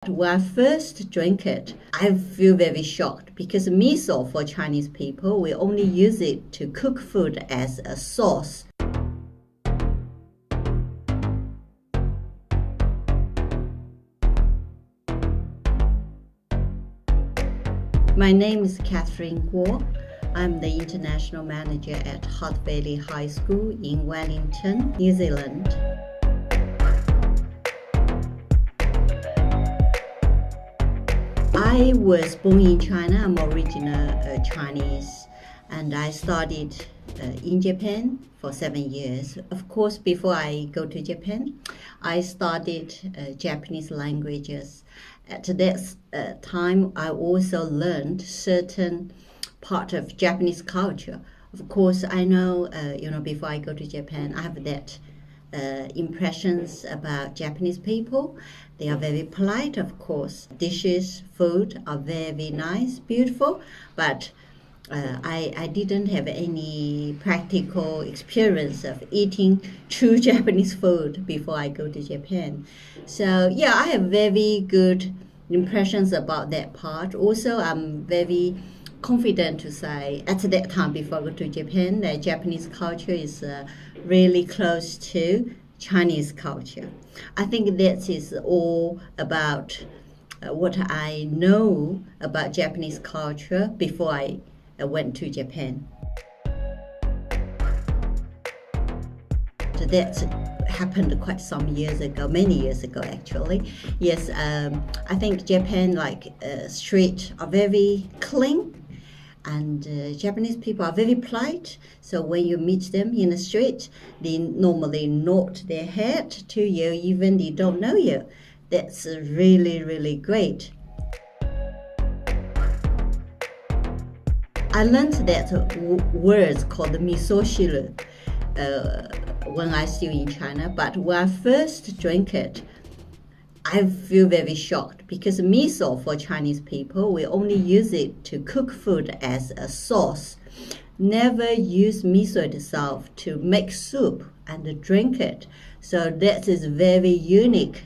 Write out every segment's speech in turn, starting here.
When I first drink it, I feel very shocked because miso for Chinese people, we only use it to cook food as a sauce. My name is Catherine Guo. I'm the International Manager at Hutt Valley High School in Wellington, New Zealand. I was born in China. I'm original Chinese, and I studied in Japan for 7 years. Of course, before I go to Japan, I studied Japanese languages. At that time, I also learned certain part of Japanese culture. Of course, I know, before I go to Japan, I have that impressions about Japanese people. They are very polite, of course. Dishes, food are very nice, beautiful, but I didn't have any practical experience of eating true Japanese food before I go to Japan. So yeah, I have very good impressions about that part. Also, I'm very confident to say at that time before I go to Japan that Japanese culture is really close to Chinese culture. I think that is all about what I know about Japanese culture before I went to Japan. So that happened quite some years ago, many years ago actually. Yes, I think Japan streets are very clean. And Japanese people are very polite, so when you meet them in the street, they normally nod their head to you, even they don't know you. That's really, really great. I learned that words called miso shiru when I was still in China, but when I first drank it, I feel very shocked because miso for Chinese people, we only use it to cook food as a sauce. Never use miso itself to make soup and drink it. So that is a very unique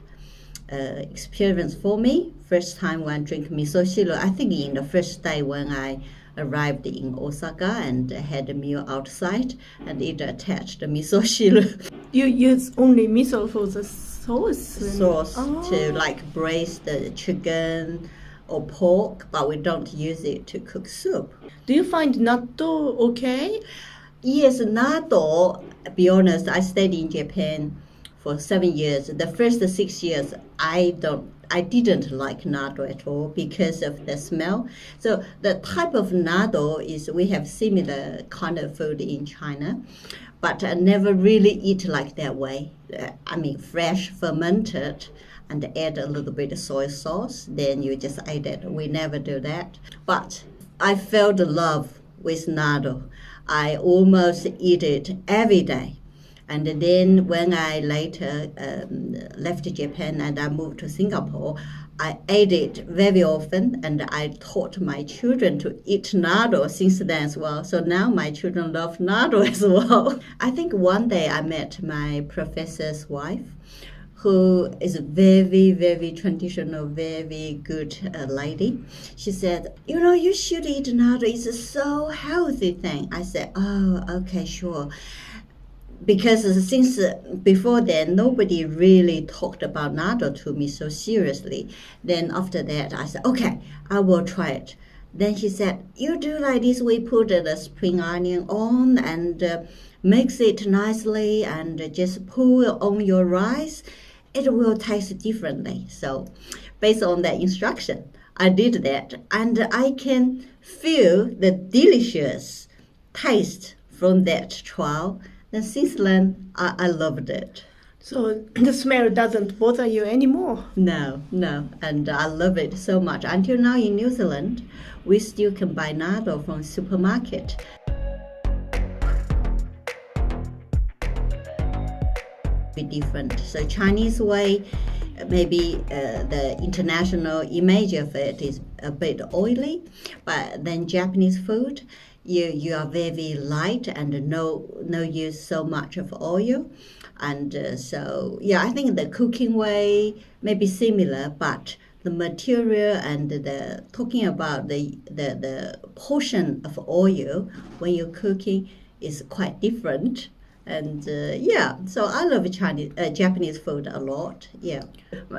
experience for me. First time when I drink miso shiru, I think in the first day when I arrived in Osaka and had a meal outside and it attached the miso shiru. You use only miso for the sauce to braise the chicken or pork, but we don't use it to cook soup. Do you find natto okay? Yes, natto, to be honest, I stayed in Japan for 7 years. The first 6 years, I didn't like natto at all because of the smell. So the type of natto is we have similar kind of food in China, but I never really eat like that way. Fresh, fermented, and add a little bit of soy sauce. Then you just eat it. We never do that. But I felt love with natto. I almost eat it every day. And then when I later left Japan and I moved to Singapore, I ate it very often and I taught my children to eat natto since then as well. So now my children love natto as well. I think one day I met my professor's wife, who is a very, very traditional, very good lady. She said, you should eat natto. It's a so healthy thing. I said, oh, okay, sure. Because since before then, nobody really talked about natto to me so seriously. Then after that, I said, okay, I will try it. Then she said, you do like this, we put the spring onion on and mix it nicely and just pour on your rice. It will taste differently. So based on that instruction, I did that. And I can feel the delicious taste from that trial. And since then, I loved it. So the smell doesn't bother you anymore? No. And I love it so much. Until now in New Zealand, we still can buy natto from supermarket. Be different. So Chinese way, maybe the international image of it is a bit oily, but then Japanese food, you are very light and no use so much of oil. And I think the cooking way may be similar, but the material and talking about the portion of oil when you're cooking is quite different. And so I love Japanese food a lot. Yeah,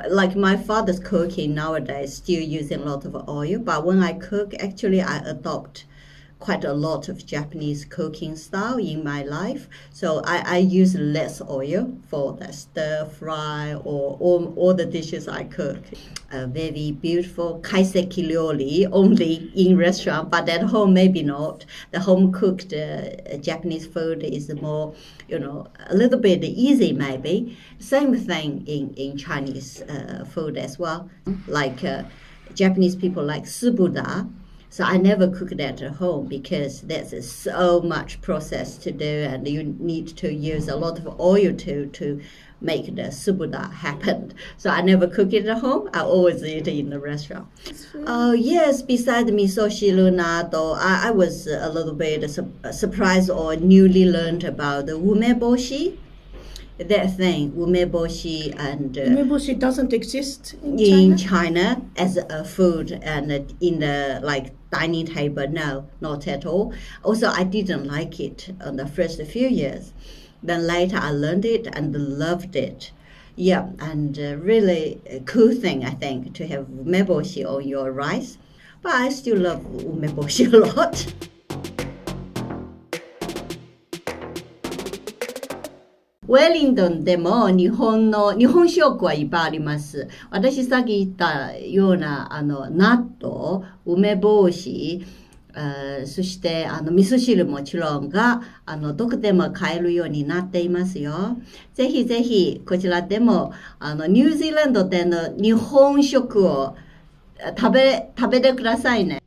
like my father's cooking nowadays still using a lot of oil, but when I cook, actually I adopt quite a lot of Japanese cooking style in my life. So I use less oil for the stir fry or all the dishes I cook. A very beautiful kaiseki ryori only in restaurant, but at home maybe not. The home cooked Japanese food is more, a little bit easy maybe. Same thing in Chinese food as well. Like Japanese people like subuda. So I never cook that at home because there's so much process to do and you need to use a lot of oil to make the subuda happen. So I never cook it at home. I always eat it in the restaurant. Yes, besides miso shiru nado, I was a little bit surprised or newly learned about the umeboshi. That thing, umeboshi and umeboshi doesn't exist in China as a food and in the dining table. No, not at all. Also, I didn't like it on the first few years. Then later I learned it and loved it. Yeah, and really a cool thing I think to have umeboshi on your rice. But I still love umeboshi a lot. ウェリントンでも日本食はいっぱいあります。私さっき言ったような納豆、梅干し、そして味噌汁もちろんがどこでも買えるようになっていますよ。ぜひぜひこちらでもニュージーランドでの日本食を食べてくださいね。